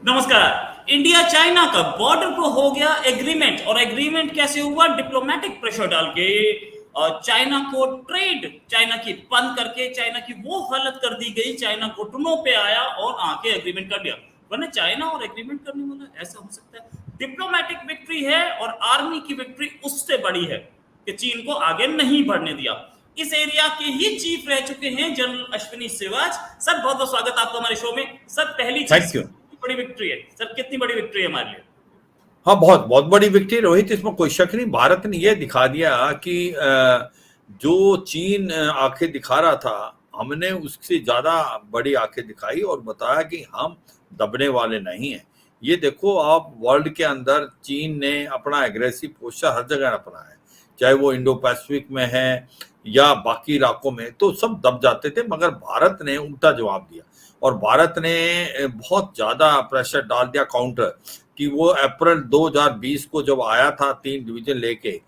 नमस्कार। India China का border को हो गया एग्रीमेंट, और एग्रीमेंट कैसे हुआ? डिप्लोमेटिक प्रेशर डाल के और चाइना को ट्रेड, चाइना की बंद करके चाइना की वो हालत कर दी गई, चाइना घुटनों पे आया और आके एग्रीमेंट कर लिया। वरना चाइना और एग्रीमेंट करने वाला ऐसा हो सकता है? डिप्लोमेटिक विक्ट्री है और आर्मी की विक्ट्री उससे बड़ी है कि चीन को आगे नहीं बढ़ने दिया। इस एरिया के ही चीफ रह चुके हैं जनरल अश्विनी सिवाच सर। बहुत बहुत स्वागत आपका हमारे शो में सर। पहली चीज, थैंक यू। बड़ी विक्ट्री है सर, कितनी बड़ी विक्ट्री है हमारे लिए? हाँ, बहुत बहुत बड़ी विक्ट्री रोहित, इसमें कोई शक नहीं। भारत ने यह दिखा दिया कि जो चीन आंखें दिखा रहा था, हमने उससे ज्यादा बड़ी आंखें दिखाई और बताया कि हम दबने वाले नहीं हैं। ये देखो, आप वर्ल्ड के अंदर चीन ने अपना एग्रेसिव पोस्चर हर जगह अपना है, चाहे वो इंडो पैसिफिक में है या बाकी इलाकों में, तो सब दब जाते थे। मगर भारत ने उल्टा जवाब दिया और भारत ने बहुत ज्यादा प्रेशर डाल दिया काउंटर, कि वो अप्रैल 2020 को जब आया था 3 डिवीजन लेके,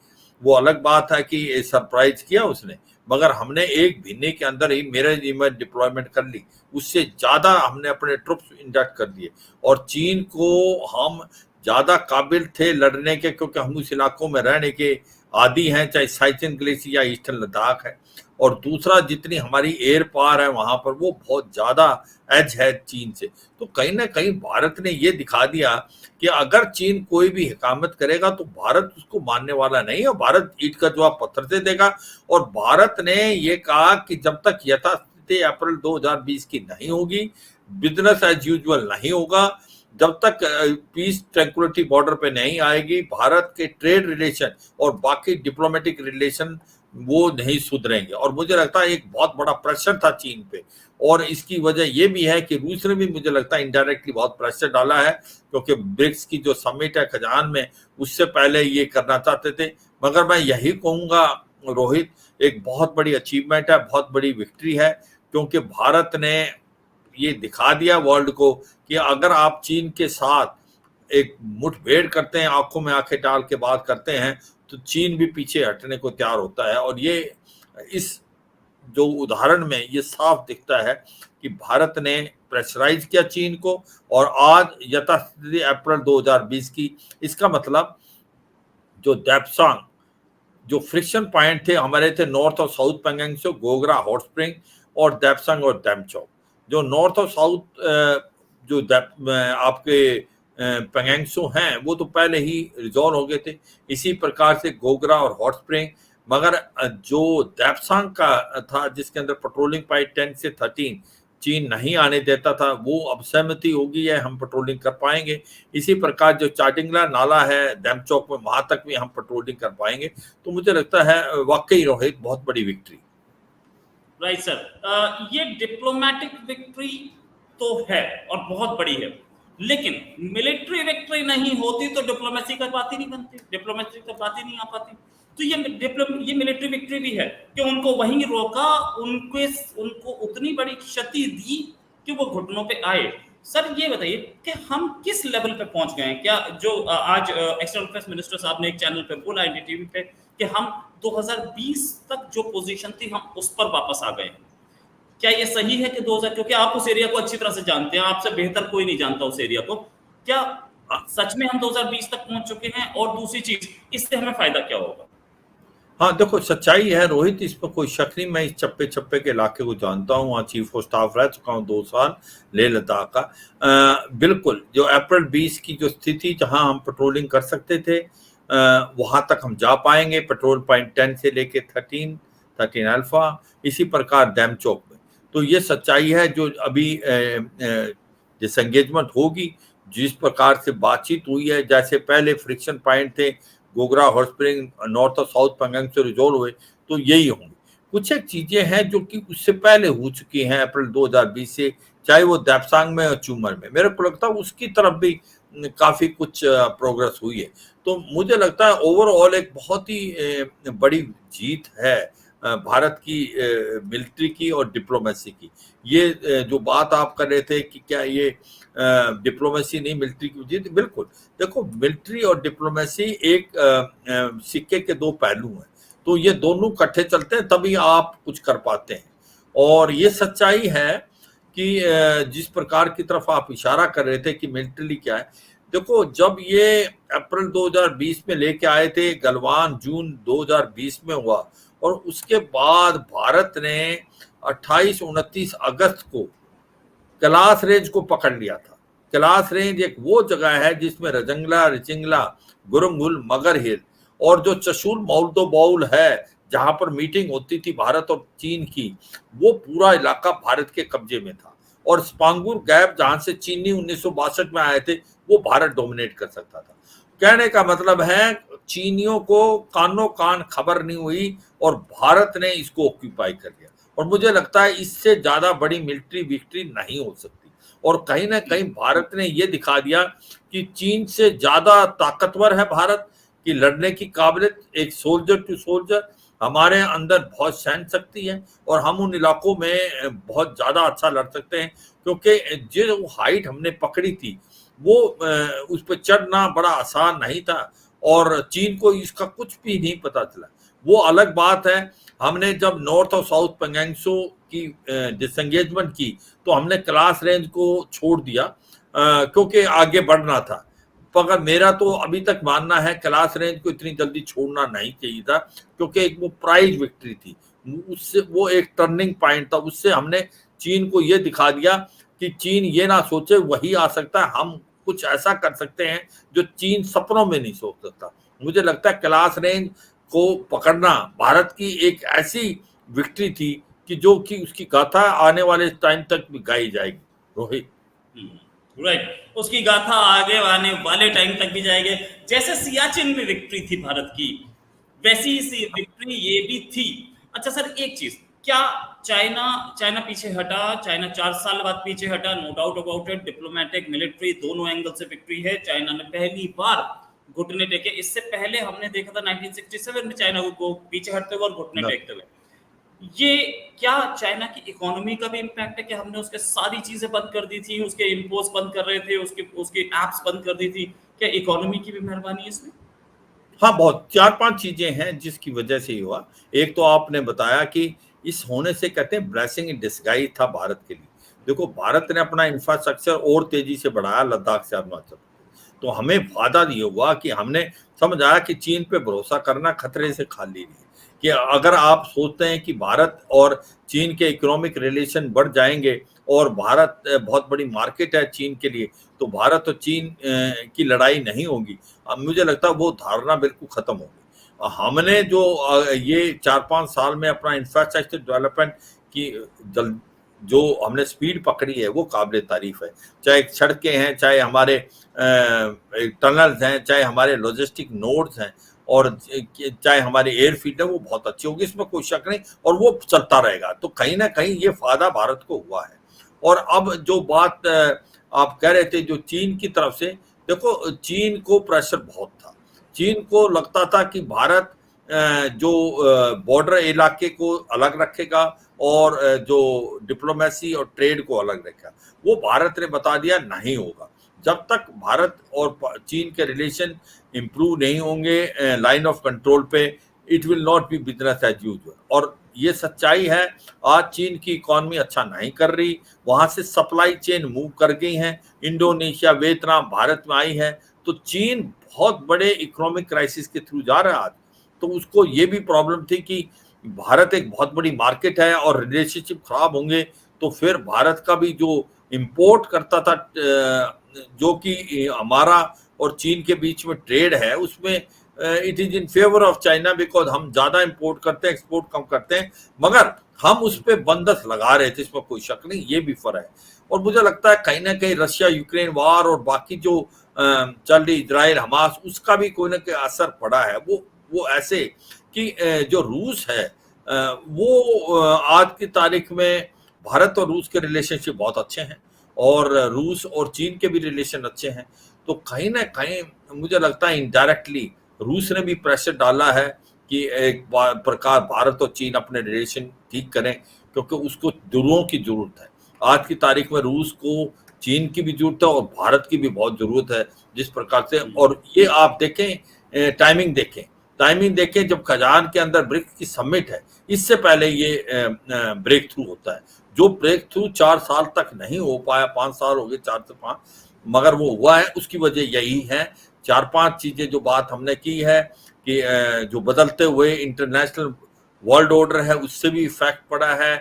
वो अलग बात है कि सरप्राइज किया उसने, मगर हमने एक महीने के अंदर ही मेरे इमेज डिप्लॉयमेंट कर ली। उससे ज्यादा हमने अपने ट्रुप्स इंडक्ट कर दिए और चीन को हम ज्यादा काबिल थे लड़ने के, क्योंकि हम उस इलाकों में रहने के आदि हैं, चाहे साइचिन ग्लेशियर या ईस्टर्न लद्दाख है। और दूसरा, जितनी हमारी एयर पावर है वहां पर, वो बहुत ज्यादा एज है चीन से। तो कहीं ना कहीं भारत ने ये दिखा दिया कि अगर चीन कोई भी हिकामत करेगा तो भारत उसको मानने वाला नहीं है। भारत ईंट का जवाब पत्थर से देगा। और भारत ने ये कहा कि जब तक यथास्थिति अप्रैल 2020 की नहीं होगी, बिजनेस एज यूजुअल नहीं होगा, जब तक पीस ट्रैंक्विलिटी बॉर्डर पे नहीं आएगी, भारत के ट्रेड रिलेशन और बाकी डिप्लोमेटिक रिलेशन वो नहीं सुधरेंगे। और मुझे लगता है एक बहुत बड़ा प्रेशर था चीन पे, और इसकी वजह ये भी है कि रूस ने भी मुझे लगता है इनडायरेक्टली बहुत प्रेशर डाला है, क्योंकि ब्रिक्स की जो समिट है खजान में, उससे पहले ये करना चाहते थे। मगर मैं यही कहूंगा रोहित, एक बहुत बड़ी अचीवमेंट है, बहुत बड़ी विक्ट्री है, क्योंकि भारत ने ये दिखा दिया वर्ल्ड को कि अगर आप चीन के साथ एक मुठभेड़ करते हैं, आंखों में आंखें डाल के बात करते हैं, तो चीन भी पीछे हटने को तैयार होता है। और ये इस जो उदाहरण में ये साफ दिखता है कि भारत ने प्रेशराइज किया चीन को, और आज यथास्थिति अप्रैल 2020 की। इसका मतलब जो दैप्सांग, जो फ्रिक्शन पॉइंट थे हमारे, थे नॉर्थ और साउथ पेंगोंग से गोगरा हॉट स्प्रिंग और दैप्सांग और डैमचौक। जो नॉर्थ और साउथ जो आपके पेंगोंगसो हैं, वो तो पहले ही रिजॉल्व हो गए थे। इसी प्रकार से गोगरा और हॉट स्प्रिंग। मगर जो दैप्सांग का था, जिसके अंदर पेट्रोलिंग पॉइंट 10 से 13 चीन नहीं आने देता था, वो अब सहमति होगी है, हम पेट्रोलिंग कर पाएंगे। इसी प्रकार जो चाटिंगला नाला है डैमचौक में, वहां तक भी हम पेट्रोलिंग कर पाएंगे। तो मुझे लगता है वाकई रोहित बहुत बड़ी विक्ट्री। Right sir. ये डिप्लोमेटिक विक्ट्री तो है और बहुत बड़ी है, लेकिन मिलिट्री विक्ट्री नहीं होती तो डिप्लोमेसी का बात ही नहीं बनती, डिप्लोमेसी का बात ही नहीं आ पाती। तो ये मिलिट्री विक्ट्री भी है कि उनको वहीं रोका, उनके उनको उतनी बड़ी क्षति दी कि वो घुटनों पे आए। सर ये बताइए कि हम किस लेवल पे पहुंच गए हैं? क्या जो आज एक्सटर्नल अफेयर्स मिनिस्टर साहब ने एक चैनल पे बोला एनडीटीवी पे कि हम 2020 तक जो पोजीशन थी हम उस पर वापस आ गए। क्या ये सही है कि 2000, क्योंकि आप उस एरिया को अच्छी तरह से जानते हैं, आपसे बेहतर कोई नहीं जानता उस एरिया को, क्या सच में हम 2020 तक पहुंच चुके हैं? और दूसरी चीज, इससे हमें फायदा क्या होगा? हाँ देखो, सच्चाई है रोहित, इस पर कोई शक नहीं। मैं इस चप्पे चप्पे के इलाके को जानता हूँ, वहाँ चीफ ऑफ स्टाफ रह चुका हूँ 2 साल, लेह लद्दाख का। बिल्कुल, जो अप्रैल 20 की जो स्थिति जहाँ हम पेट्रोलिंग कर सकते थे, वहां तक हम जा पाएंगे। पेट्रोल पॉइंट 10 से लेके 13 अल्फा, इसी प्रकार डैम चौक में। तो ये सच्चाई है। जो अभी डिसएंगेजमेंट होगी, जिस प्रकार से बातचीत हुई है, जैसे पहले फ्रिक्शन पॉइंट थे गोगरा हॉट स्प्रिंग नॉर्थ और साउथ पेंगोंग से रिजोल्व हुए, तो यही होंगे। कुछ एक चीजें हैं जो कि उससे पहले हो चुकी हैं अप्रैल 2020 से, चाहे वो दैप्सांग में और चूमर में। मेरे को लगता है उसकी तरफ भी काफी कुछ प्रोग्रेस हुई है। तो मुझे लगता है ओवरऑल एक बहुत ही बड़ी जीत है भारत की मिलिट्री की और डिप्लोमेसी की। ये जो बात आप कर रहे थे कि क्या ये डिप्लोमेसी नहीं मिलिट्री की जीत, बिल्कुल। देखो, मिलिट्री और डिप्लोमेसी एक सिक्के के दो पहलू हैं। तो ये दोनों इकट्ठे चलते हैं तभी आप कुछ कर पाते हैं। और ये सच्चाई है कि जिस प्रकार की तरफ आप इशारा कर रहे थे कि मिलिट्री क्या है, देखो जब ये अप्रैल 2020 में लेके आए थे, गलवान जून 2020 में हुआ, और उसके बाद भारत ने 28-29 अगस्त को कैलाश रेंज को पकड़ लिया था। कैलाश रेंज एक वो जगह है जिसमें रजंगला, रिचिंगला, गुरुंगुल, मगर हिल और जो चशुल मौलदो बाउल है, जहां पर मीटिंग होती थी भारत और चीन की, वो पूरा इलाका भारत के कब्जे में था। और स्पांगुर गैप जहां से चीनी 1962 में आए थे, वो भारत डोमिनेट कर सकता था। कहने का मतलब है चीनियों को कानो कान खबर नहीं हुई और भारत ने इसको ऑक्यूपाई कर लिया। और मुझे लगता है इससे ज्यादा बड़ी मिलिट्री विक्ट्री नहीं हो सकती। और कहीं ना कहीं भारत ने यह दिखा दिया कि चीन से ज्यादा ताकतवर है भारत की लड़ने की काबिलियत, एक सोल्जर टू सोल्जर हमारे अंदर बहुत सहन शक्ति है और हम उन इलाकों में बहुत ज्यादा अच्छा लड़ सकते हैं। क्योंकि जो हाइट हमने पकड़ी थी वो उस पर चढ़ना बड़ा आसान नहीं था और चीन को इसका कुछ भी नहीं पता चला। वो अलग बात है, हमने जब नॉर्थ और साउथ पेंगेंगसो की डिसएंगेजमेंट की तो हमने कैलाश रेंज को छोड़ दिया क्योंकि आगे बढ़ना था। मगर मेरा तो अभी तक मानना है कैलाश रेंज को इतनी जल्दी छोड़ना नहीं चाहिए था, क्योंकि एक वो प्राइज विक्ट्री थी, उससे वो एक टर्निंग पॉइंट था। उससे हमने चीन को ये दिखा दिया कि चीन ये ना सोचे वही आ सकता है, हम कुछ ऐसा कर सकते हैं जो चीन सपनों में नहीं सोच सकता। मुझे लगता है कैलाश रेंज को पकड़ना भारत की एक ऐसी विक्ट्री थी कि जो कि उसकी गाथा आने वाले टाइम तक भी गाई जाएगी। रोहित, राइट, उसकी गाथा आगे आने वाले टाइम तक भी जाएगी। जैसे सियाचिन में विक्ट्री थी भारत की, वैसी सी विक्ट्री ये भी थी। अच्छा सर, एक चीज, क्या चाइना पीछे हटा? चाइना 4 साल बाद पीछे हटा, no doubt about it. Diplomatic, military दोनों एंगल से विक्ट्री है। चाइना ने पहली बार घुटने टेके। इससे पहले हमने देखा था 1967 में चाइना को पीछे हटते हुए और घुटने टेकते हुए। ये क्या चाइना की इकोनॉमी का भी इम्पैक्ट है कि हमने उसके सारी चीजें बंद कर दी थी, उसके इंपोर्ट्स बंद कर रहे थे, उसके एप्स बंद कर दी थी? क्या इकोनॉमी की भी मेहरबानी है इसमें? हाँ, बहुत 4-5 चीजें हैं जिसकी वजह से ही हुआ। एक तो आपने बताया कि इस होने से कहते हैं ब्लेसिंग इन डिस्गाइज था भारत के लिए। देखो भारत ने अपना इंफ्रास्ट्रक्चर और तेजी से बढ़ाया लद्दाख से अरुणाचल, तो हमें फायदा ये हुआ कि हमने समझ आया कि चीन पे भरोसा करना खतरे से खाली नहीं है। कि अगर आप सोचते हैं कि भारत और चीन के इकोनॉमिक रिलेशन बढ़ जाएंगे और भारत बहुत बड़ी मार्केट है चीन के लिए, तो भारत और चीन की लड़ाई नहीं होगी, मुझे लगता है वो धारणा बिल्कुल खत्म होगी। हमने जो ये 4-5 साल में अपना इंफ्रास्ट्रक्चर डेवलपमेंट की जो हमने स्पीड पकड़ी है वो काबिल तारीफ है। चाहे सड़कें हैं, चाहे हमारे टनल्स हैं, चाहे हमारे लॉजिस्टिक नोड्स हैं, और चाहे हमारे एयरफील्ड है, वो बहुत अच्छी होगी, इसमें कोई शक नहीं, और वो चलता रहेगा। तो कहीं ना कहीं ये फायदा भारत को हुआ है। और अब जो बात आप कह रहे थे जो चीन की तरफ से, देखो चीन को प्रेशर बहुत था। चीन को लगता था कि भारत जो बॉर्डर इलाके को अलग रखेगा और जो डिप्लोमेसी और ट्रेड को अलग रखेगा। वो भारत ने बता दिया नहीं होगा। जब तक भारत और चीन के रिलेशन इंप्रूव नहीं होंगे लाइन ऑफ कंट्रोल पे, it will not be business as usual. और ये सच्चाई है, आज चीन की इकोनॉमी अच्छा नहीं कर रही, वहां से सप्लाई चेन मूव कर गई हैं, इंडोनेशिया, वियतनाम भारत में आई है, तो चीन बहुत बड़े इकोनॉमिक क्राइसिस के थ्रू जा रहा है आज। तो उसको ये भी प्रॉब्लम थी कि भारत एक बहुत बड़ी मार्केट है और रिलेशनशिप खराब होंगे तो फिर भारत का भी जो इंपोर्ट करता था, जो कि हमारा और चीन के बीच में ट्रेड है, उसमें it is in favour of China, because हम ज्यादा इंपोर्ट करते हैं, एक्सपोर्ट कम करते हैं, मगर हम उस पर बंदस लगा रहे थे, इसमें कोई शक नहीं, ये भी फर्क है। और मुझे लगता है कहीं ना कहीं रशिया यूक्रेन वार और बाकी जो चल रही इजराइल हमास, उसका भी कोई ना कोई असर पड़ा है। वो ऐसे कि जो रूस है वो आज की तारीख में भारत और रूस के रिलेशनशिप बहुत अच्छे हैं और रूस और चीन के भी रिलेशन अच्छे हैं। तो कहीं ना कहीं मुझे लगता है इनडायरेक्टली रूस ने भी प्रेशर डाला है कि एक प्रकार भारत और चीन अपने रिलेशन ठीक करें, क्योंकि उसको दुरों की जरूरत है। आज की तारीख में रूस को चीन की भी जरूरत है और भारत की भी बहुत जरूरत है जिस प्रकार से। और ये आप देखें, टाइमिंग देखें टाइमिंग देखें, जब कजान के अंदर ब्रिक्स की समिट है, इससे पहले ये ब्रेक थ्रू होता है। जो ब्रेक थ्रू 4 साल तक नहीं हो पाया, 5 साल हो गए, 4 से 5, मगर वो हुआ है। उसकी वजह यही है, 4-5 चीजें जो बात हमने की है कि जो बदलते हुए इंटरनेशनल वर्ल्ड ऑर्डर है, उससे भी इफेक्ट पड़ा है,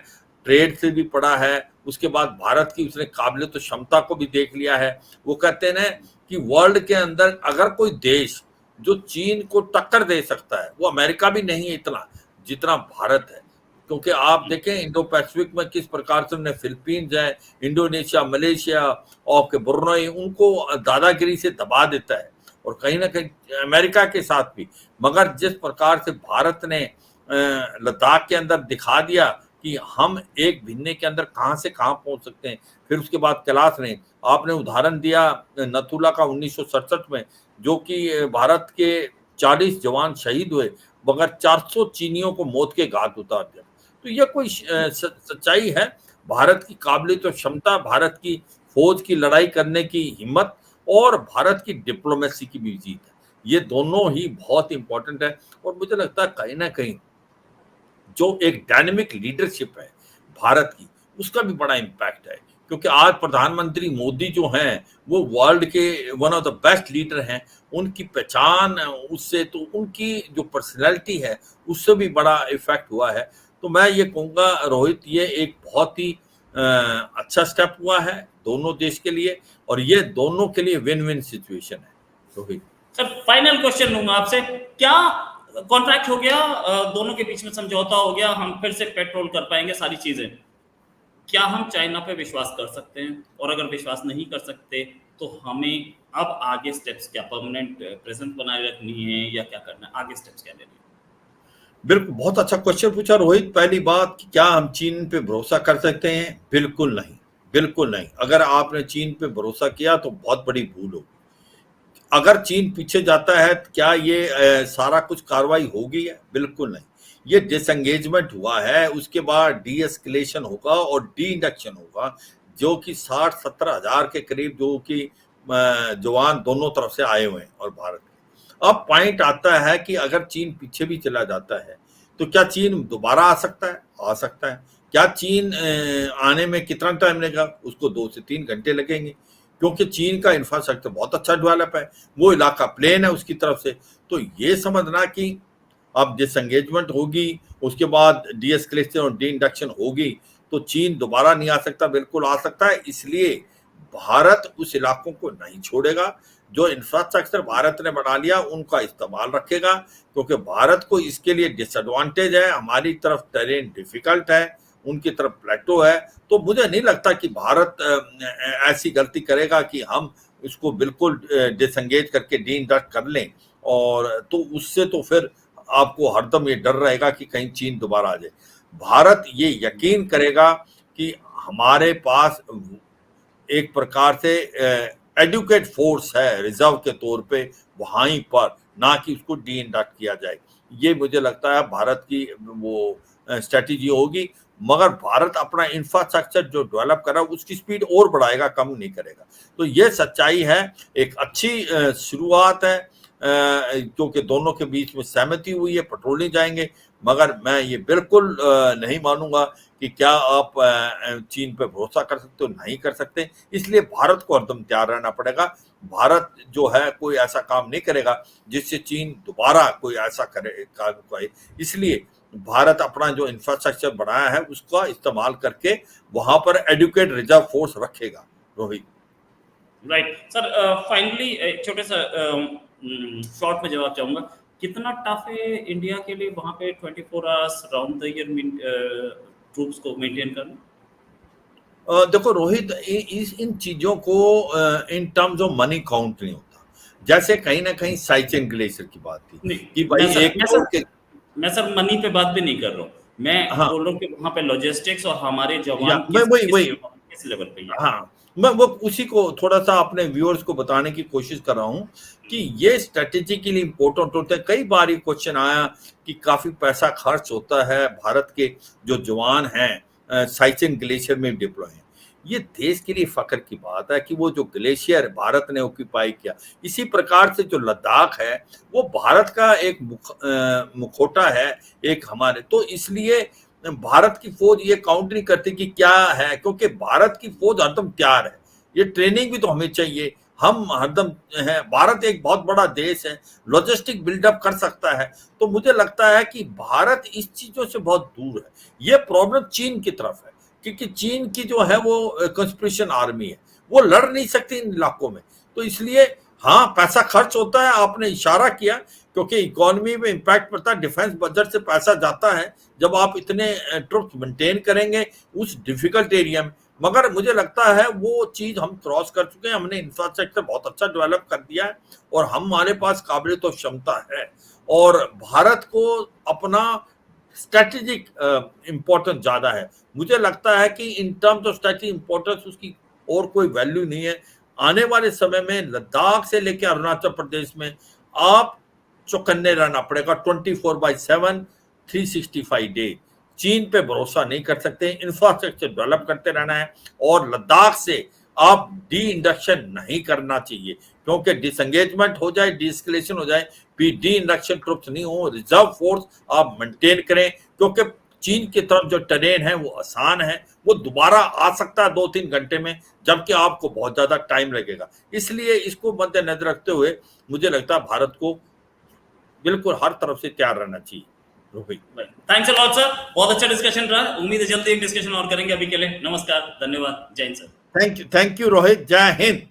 ट्रेड से भी पड़ा है। उसके बाद भारत की उसने काबिलियत तो क्षमता को भी देख लिया है। वो कहते हैं ना कि वर्ल्ड के अंदर अगर कोई देश जो चीन को टक्कर दे सकता है, वो अमेरिका भी नहीं है इतना जितना भारत है। क्योंकि आप देखें इंडो पैसिफिक में किस प्रकार से उन्हें फिलीपींस है, इंडोनेशिया, मलेशिया और के ब्रुनेई, उनको दादागिरी से दबा देता है, और कहीं ना कहीं अमेरिका के साथ भी। मगर जिस प्रकार से भारत ने लद्दाख के अंदर दिखा दिया कि हम एक महीने के अंदर कहां से कहां पहुंच सकते हैं। फिर उसके बाद कैलाश ने आपने उदाहरण दिया नथुला का 1967 में, जो कि भारत के 40 जवान शहीद हुए, मगर 400 चीनियों को मौत के घाट उतार दिया। तो यह कोई सच्चाई है। भारत की काबिलियत और क्षमता, भारत की फौज की लड़ाई करने की हिम्मत और भारत की डिप्लोमेसी की भी जीत है। ये दोनों ही बहुत इंपॉर्टेंट है। और मुझे लगता है कहीं ना कहीं जो एक डायनेमिक लीडरशिप है भारत की, उसका भी बड़ा इम्पैक्ट है। क्योंकि आज प्रधानमंत्री मोदी जो हैं, वो वर्ल्ड के one of the best leader हैं। उनकी पहचान, उससे तो उनकी जो पर्सनैलिटी है, उससे भी बड़ा इफेक्ट हुआ है। तो मैं ये कहूँगा रोहित, ये एक बहुत ही अच्छा स्टेप हुआ है दोनों देश के लिए, और ये दोनों के लिए विन विन सिचुएशन है रोहित। सर फाइनल क्वेश्चन लूंगा आपसे, क्या कॉन्ट्रैक्ट हो गया, दोनों के बीच में समझौता हो गया, हम फिर से पेट्रोल कर पाएंगे सारी चीजें, क्या हम चाइना पे विश्वास कर सकते हैं? और अगर विश्वास नहीं कर सकते तो हमें अब आगे स्टेप्स क्या, परमानेंट प्रेजेंस बनाए रखनी है या क्या करना है, आगे स्टेप्स क्या लेने हैं? बिल्कुल, बहुत अच्छा क्वेश्चन पूछा रोहित। पहली बात, क्या हम चीन पे भरोसा कर सकते हैं? बिल्कुल नहीं, बिल्कुल नहीं। अगर आपने चीन पे भरोसा किया तो बहुत बड़ी भूल होगी। अगर चीन पीछे जाता है, क्या ये सारा कुछ कार्रवाई होगी? है बिल्कुल नहीं। ये डिसएंगेजमेंट हुआ है, उसके बाद डी एस्केलेशन होगा और डी इंडक्शन होगा, जो कि 60-70 हजार के करीब जो कि जवान दोनों तरफ से आए हुए हैं और भारत के। अब पॉइंट आता है कि अगर चीन पीछे भी चला जाता है तो क्या चीन दोबारा आ सकता है? आ सकता है। क्या चीन आने में कितना टाइम लगेगा? उसको 2 से 3 घंटे लगेंगे, क्योंकि चीन का इंफ्रास्ट्रक्चर बहुत अच्छा डेवलप है, वो इलाका प्लेन है उसकी तरफ से। तो ये समझना कि अब डिसएंगेजमेंट होगी, उसके बाद डी एस्केलेशन और डी इंडक्शन होगी, तो चीन दोबारा नहीं आ सकता। बिल्कुल आ सकता है। इसलिए भारत उस इलाकों को नहीं छोड़ेगा। जो इंफ्रास्ट्रक्चर भारत ने बना लिया उनका इस्तेमाल रखेगा, क्योंकि भारत को इसके लिए डिसएडवांटेज है। हमारी तरफ टेरेन डिफिकल्ट है, उनकी तरफ प्लेटो है। तो मुझे नहीं लगता कि भारत ऐसी गलती करेगा कि हम इसको बिल्कुल डिसएंगेज करके डी इंडक्ट कर लें, और तो उससे तो फिर आपको हरदम ये डर रहेगा कि कहीं चीन दोबारा आ जाए। भारत ये यकीन करेगा कि हमारे पास एक प्रकार से एडुकेट फोर्स है रिजर्व के तौर पे वहीं पर, ना कि उसको डी इंडक्ट किया जाए। ये मुझे लगता है भारत की वो स्ट्रेटेजी होगी। मगर भारत अपना इंफ्रास्ट्रक्चर जो डेवलप कर रहा है उसकी स्पीड और बढ़ाएगा, कम नहीं करेगा। तो ये सच्चाई है। एक अच्छी शुरुआत है, क्योंकि दोनों के बीच में सहमति हुई है, पेट्रोलिंग जाएंगे। मगर मैं ये बिल्कुल नहीं मानूंगा कि क्या आप चीन पे भरोसा कर सकते हो, नहीं कर सकते। इसलिए भारत को हरदम तैयार रहना पड़ेगा। भारत जो है कोई ऐसा काम नहीं करेगा जिससे चीन दोबारा कोई ऐसा करे। इसलिए भारत अपना जो इंफ्रास्ट्रक्चर बनाया है उसका इस्तेमाल करके वहां पर एडुकेट रिजर्व फोर्स रखेगा रोहित। राइट सर, फाइनली छोटे सा शॉर्ट में जवाब चाहूंगा, कितना टफ है इंडिया के लिए वहां पे 24 hours round the year troops को मेंटेन करना? देखो रोहित, इन चीजों को in terms of money count नहीं होता। जैसे कहीं ना कहीं साइचेन ग्लेशियर की बात थी नहीं, कि भाई मैं सर मनी पे बात भी नहीं कर रहा हूँ। मैं हाँ, बोल रहा हूँ कि वहां पे लॉजिस्टिक्स और हमारे या जवान मैं वही किस लेवल पे हैं। हाँ, मैं वो उसी को थोड़ा सा अपने व्यूअर्स को बताने की कोशिश कर रहा हूँ कि ये स्ट्रेटेजिकली इंपॉर्टेंट होता है। कई बार ये क्वेश्चन आया कि काफी पैसा खर्च होता है, भारत के जो जवान हैं साइचेन ग्लेशियर में डिप्लॉय हैं। ये देश के लिए फख्र की बात है कि वो जो ग्लेशियर भारत ने ऑक्यूपाई किया, इसी प्रकार से जो लद्दाख है वो भारत का एक मुखौटा है एक हमारे, तो इसलिए भारत की फौज ये काउंट नहीं करती कि क्या है, क्योंकि भारत की फौज हरदम तैयार है। ये ट्रेनिंग भी तो हमें चाहिए, हम हरदम है, भारत एक बहुत बड़ा देश है, लॉजिस्टिक बिल्डअप कर सकता है। तो मुझे लगता है कि भारत इस चीजों से बहुत दूर है। ये प्रॉब्लम चीन की तरफ है, क्योंकि चीन की जो है वो कंस्पिरेशन आर्मी है, वो लड़ नहीं सकती इन इलाकों में। तो इसलिए हाँ, पैसा खर्च होता है, आपने इशारा किया, क्योंकि इकोनॉमी में इंपैक्ट पड़ता है, डिफेंस बजट से पैसा जाता है जब आप इतने ट्रुप्स मेंटेन करेंगे उस डिफिकल्ट एरिया में। मगर मुझे लगता है वो चीज हम क्रॉस कर चुके हैं, हमने इंफ्रास्ट्रक्चर बहुत अच्छा डेवलप कर दिया है और हमारे पास काबिलियत और क्षमता है। और भारत को अपना स्ट्रेटेजिक इंपॉर्टेंस ज्यादा है। मुझे लगता है कि in terms of strategic importance उसकी और कोई वैल्यू नहीं है। आने वाले समय में लद्दाख से लेकर अरुणाचल प्रदेश में आप चौकन्ने रहना पड़ेगा 24/7 365 डे। चीन पे भरोसा नहीं कर सकते, इंफ्रास्ट्रक्चर डेवलप करते रहना है और लद्दाख से आप डी इंडक्शन नहीं करना चाहिए, क्योंकि डिसंगेजमेंट हो जाए, डिस्कलेशन हो जाए, डी इंडक्शन ट्रुप्स नहीं हो, रिजर्व फोर्स आप मेंटेन करें, क्योंकि चीन की तरफ जो टेरेन है वो आसान है, वो दोबारा आ सकता है 2-3 घंटे में, जबकि आपको बहुत ज्यादा टाइम लगेगा। इसलिए इसको मद्देनजर रखते हुए मुझे लगता है भारत को बिल्कुल हर तरफ से तैयार रहना चाहिए। Rohit, thanks a lot sir, बहुत अच्छा डिस्कशन रहा। उम्मीद है जल्दी एक डिस्कशन और करेंगे। अभी के लिए नमस्कार, धन्यवाद, जय Hind sir. Thank you Rohit, जय हिंद।